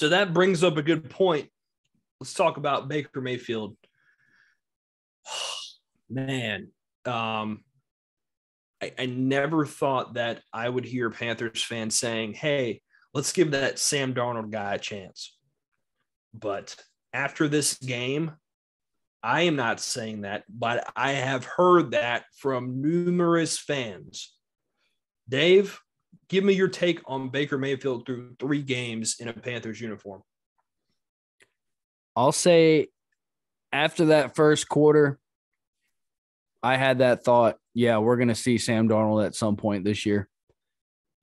So that brings up a good point. Let's talk about Baker Mayfield. Man, I never thought that I would hear Panthers fans saying, hey, let's give that Sam Darnold guy a chance. But after this game, I am not saying that, but I have heard that from numerous fans. Dave, give me your take on Baker Mayfield through 3 games in a Panthers uniform. I'll say after that first quarter, I had that thought, yeah, we're going to see Sam Darnold at some point this year.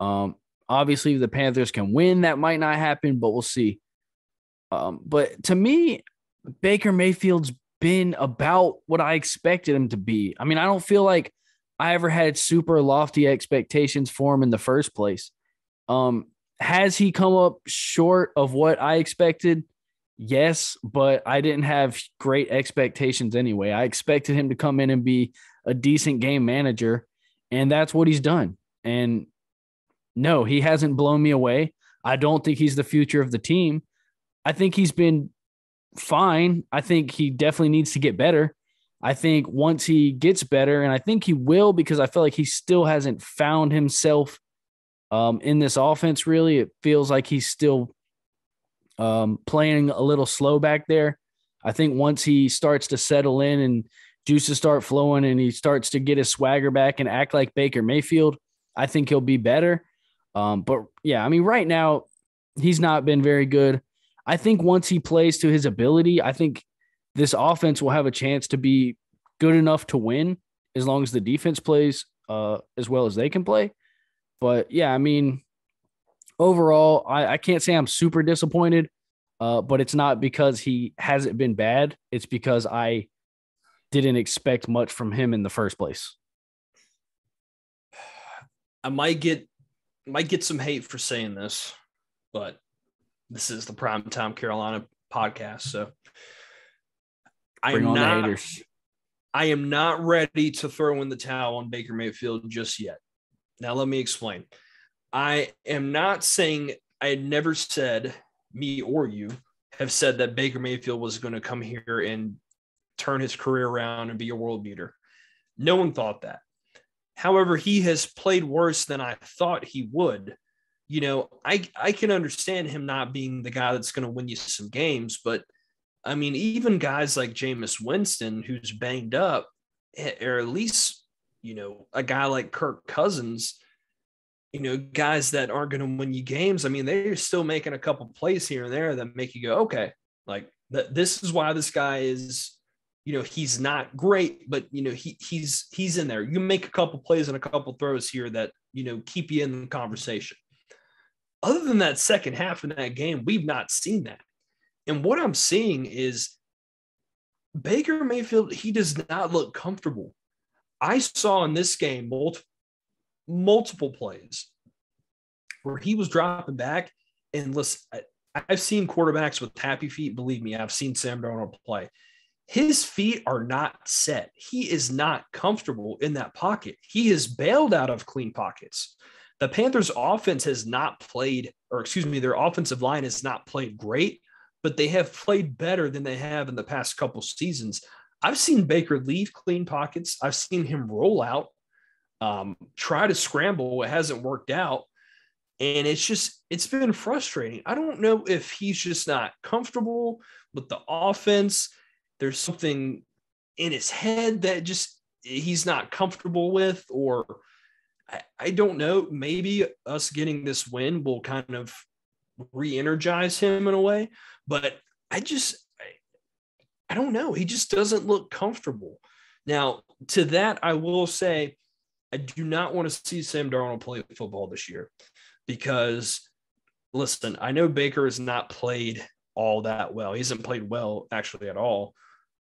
Obviously, if the Panthers can win, that might not happen, but we'll see. But to me, Baker Mayfield's been about what I expected him to be. I mean, I don't feel like I ever had super lofty expectations for him in the first place. Has he come up short of what I expected? Yes, but I didn't have great expectations anyway. I expected him to come in and be a decent game manager, and that's what he's done. And no, he hasn't blown me away. I don't think he's the future of the team. I think he's been fine. I think he definitely needs to get better. I think once he gets better, and I think he will, because I feel like he still hasn't found himself in this offense, really. It feels like he's still playing a little slow back there. I think once he starts to settle in and juices start flowing and he starts to get his swagger back and act like Baker Mayfield, I think he'll be better. But yeah, I mean, right now he's not been very good. I think once he plays to his ability, I think this offense will have a chance to be good enough to win as long as the defense plays as well as they can play. But yeah, I mean, overall, I can't say I'm super disappointed, but it's not because he hasn't been bad. It's because I didn't expect much from him in the first place. I might get some hate for saying this, but this is the Primetime Carolina podcast, so I am not ready to throw in the towel on Baker Mayfield just yet. Now, let me explain. I am not saying, I had never said, me or you have said that Baker Mayfield was going to come here and turn his career around and be a world beater. No one thought that. However, he has played worse than I thought he would. You know, I can understand him not being the guy that's going to win you some games, but I mean, even guys like Jameis Winston, who's banged up, or at least, you know, a guy like Kirk Cousins, you know, guys that aren't going to win you games. I mean, they're still making a couple plays here and there that make you go, okay, like this is why this guy is, you know, he's not great, but you know, he's in there. You make a couple plays and a couple throws here that, you know, keep you in the conversation. Other than that second half in that game, we've not seen that. And what I'm seeing is Baker Mayfield, he does not look comfortable. I saw in this game multiple plays where he was dropping back. And listen, I've seen quarterbacks with happy feet. Believe me, I've seen Sam Darnold play. His feet are not set. He is not comfortable in that pocket. He is bailed out of clean pockets. The Panthers offense has not played, or excuse me, their offensive line has not played great, but they have played better than they have in the past couple seasons. I've seen Baker leave clean pockets. I've seen him roll out, try to scramble. It hasn't worked out. And it's been frustrating. I don't know if he's just not comfortable with the offense. There's something in his head that just he's not comfortable with, or I don't know. Maybe us getting this win will kind of re-energize him in a way, but I don't know. He just doesn't look comfortable. Now, to that, I will say, I do not want to see Sam Darnold play football this year because, listen, I know Baker has not played all that well. He hasn't played well actually at all,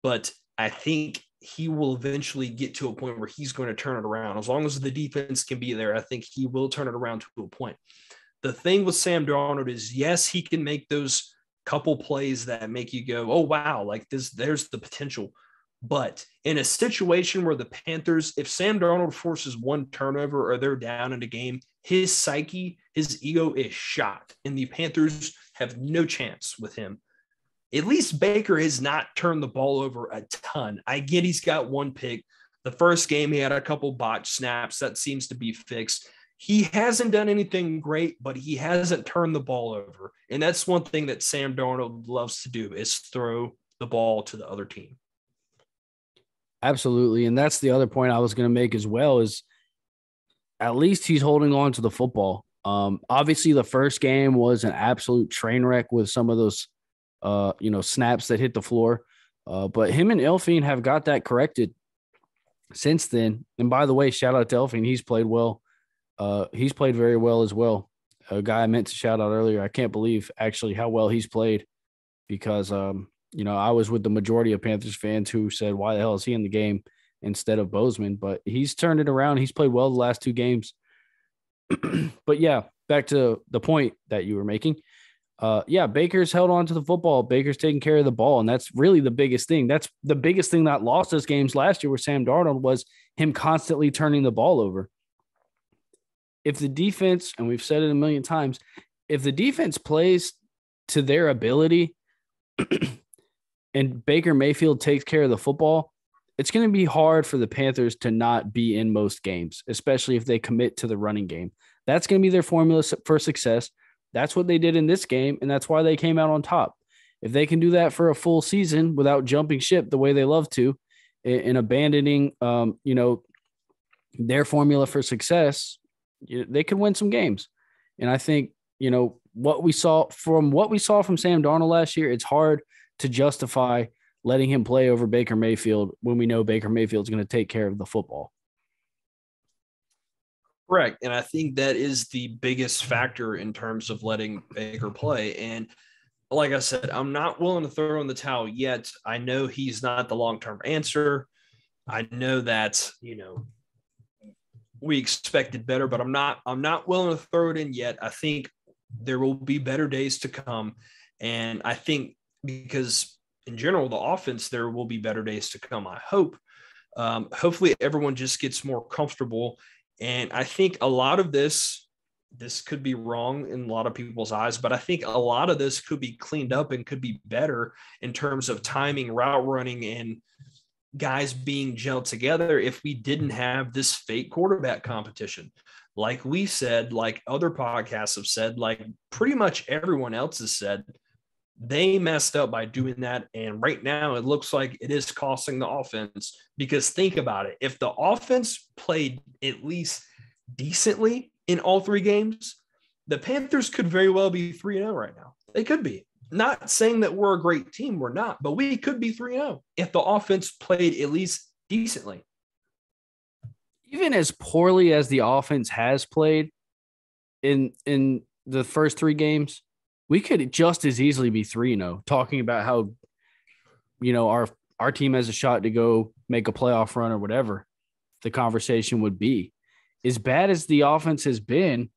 but I think he will eventually get to a point where he's going to turn it around. As long as the defense can be there, I think he will turn it around to a point. The thing with Sam Darnold is, yes, he can make those couple plays that make you go, oh, wow, like this, there's the potential. But in a situation where the Panthers, if Sam Darnold forces one turnover or they're down in a game, his psyche, his ego is shot. And the Panthers have no chance with him. At least Baker has not turned the ball over a ton. I get he's got one pick. The first game, he had a couple botch snaps. That seems to be fixed. He hasn't done anything great, but he hasn't turned the ball over. And that's one thing that Sam Darnold loves to do, is throw the ball to the other team. Absolutely. And that's the other point I was going to make as well, is at least he's holding on to the football. Obviously, the first game was an absolute train wreck with some of those, snaps that hit the floor. But him and Elfine have got that corrected since then. And by the way, shout out to Elfine. He's played well. He's played very well as well. A guy I meant to shout out earlier. I can't believe actually how well he's played, because, I was with the majority of Panthers fans who said, why the hell is he in the game instead of Bozeman? But he's turned it around. He's played well the last two games. But yeah, back to the point that you were making. Baker's held on to the football. Baker's taking care of the ball. And that's really the biggest thing. That's the biggest thing that lost us games last year with Sam Darnold, was him constantly turning the ball over. If the defense, and we've said it a million times, if the defense plays to their ability and Baker Mayfield takes care of the football, it's going to be hard for the Panthers to not be in most games, especially if they commit to the running game. That's going to be their formula for success. That's what they did in this game, and that's why they came out on top. If they can do that for a full season without jumping ship the way they love to and abandoning, their formula for success, they could win some games. And I think, what we saw from Sam Darnold last year, it's hard to justify letting him play over Baker Mayfield when we know Baker Mayfield's going to take care of the football. Correct. And I think that is the biggest factor in terms of letting Baker play. And like I said, I'm not willing to throw in the towel yet. I know he's not the long-term answer. I know that, we expected better, but I'm not willing to throw it in yet. I think there will be better days to come. And I think because in general, the offense, there will be better days to come. I hope, hopefully everyone just gets more comfortable. And I think a lot of this could be wrong in a lot of people's eyes, but I think a lot of this could be cleaned up and could be better in terms of timing, route running, and guys being gelled together if we didn't have this fake quarterback competition. Like we said, like other podcasts have said, like pretty much everyone else has said, they messed up by doing that. And right now it looks like it is costing the offense, because think about it. If the offense played at least decently in all three games, the Panthers could very well be 3-0 right now. They could be. Not saying that we're a great team. We're not, but we could be 3-0 if the offense played at least decently. Even as poorly as the offense has played in the first three games, we could just as easily be 3-0, talking about how, our team has a shot to go make a playoff run or whatever the conversation would be. As bad as the offense has been,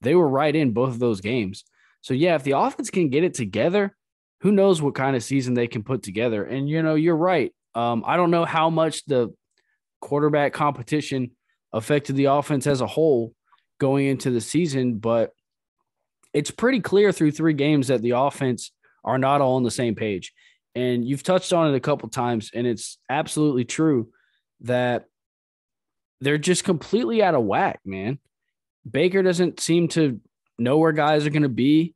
they were right in both of those games. So, yeah, if the offense can get it together, who knows what kind of season they can put together. And, you're right. I don't know how much the quarterback competition affected the offense as a whole going into the season, but it's pretty clear through three games that the offense are not all on the same page. And you've touched on it a couple times, and it's absolutely true that they're just completely out of whack, man. Baker doesn't seem to know where guys are going to be.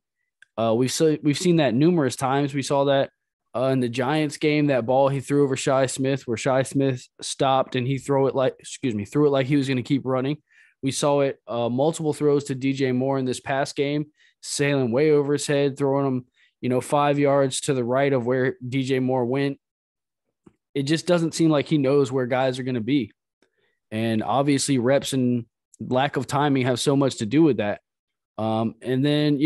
We've seen that numerous times. We saw that in the Giants game, that ball he threw over Shi Smith, where Shi Smith stopped and he threw it like he was going to keep running. We saw it multiple throws to DJ Moore in this past game, sailing way over his head, throwing him, 5 yards to the right of where DJ Moore went. It just doesn't seem like he knows where guys are going to be. And obviously reps and lack of timing have so much to do with that. And then,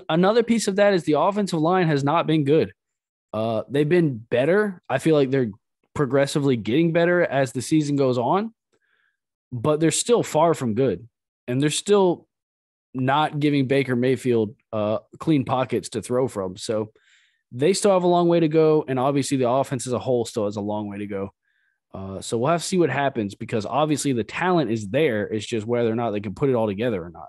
another piece of that is the offensive line has not been good. They've been better. I feel like they're progressively getting better as the season goes on, but they're still far from good. And they're still not giving Baker Mayfield clean pockets to throw from. So they still have a long way to go. And obviously the offense as a whole still has a long way to go. So we'll have to see what happens, because obviously the talent is there. It's just whether or not they can put it all together or not.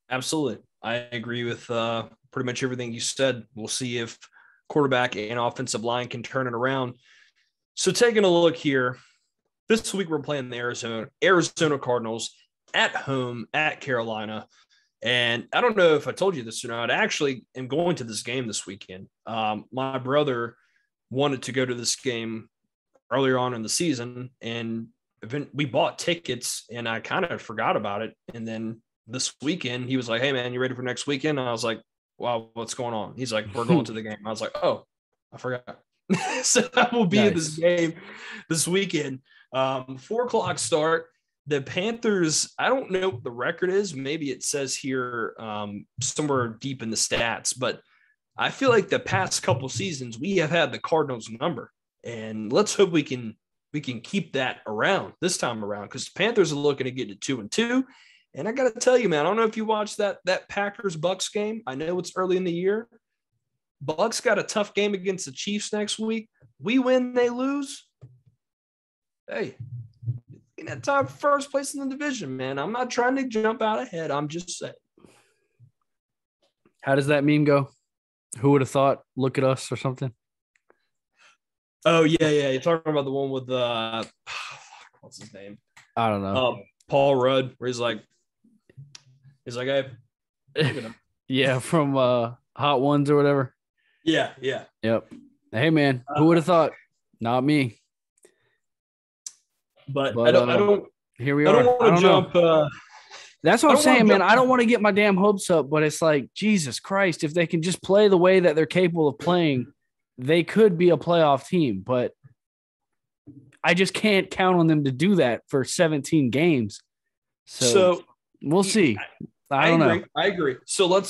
Absolutely. I agree with pretty much everything you said. We'll see if quarterback and offensive line can turn it around. So taking a look here, this week we're playing the Arizona Cardinals at home at Carolina. And I don't know if I told you this or not. I actually am going to this game this weekend. My brother wanted to go to this game earlier on in the season, and we bought tickets, and I kind of forgot about it. And then this weekend, he was like, "Hey, man, you ready for next weekend?" And I was like, "Wow, what's going on?" He's like, "We're going to the game." I was like, "Oh, I forgot." So I will be at this game this weekend. 4:00 start. The Panthers, I don't know what the record is. Maybe it says here somewhere deep in the stats, but I feel like the past couple seasons we have had the Cardinals number, and let's hope we can keep that around this time around, because the Panthers are looking to get to 2-2. And I got to tell you, man, I don't know if you watched that Packers-Bucks game. I know it's early in the year. Bucks got a tough game against the Chiefs next week. We win, they lose. Hey, in that time, first place in the division, man. I'm not trying to jump out ahead. I'm just saying. How does that meme go? Who would have thought? Look at us or something. Oh yeah. You're talking about the one with what's his name? I don't know. Paul Rudd, where he's like, hey, yeah, from Hot Ones or whatever. Yeah. Yep. Hey man, who would have thought? Not me. But I don't. Here we are. I don't want to jump. That's what I'm saying, man. I don't want to get my damn hopes up, but it's like, Jesus Christ, if they can just play the way that they're capable of playing, they could be a playoff team. But I just can't count on them to do that for 17 games. So we'll see. I don't know. I agree. So let's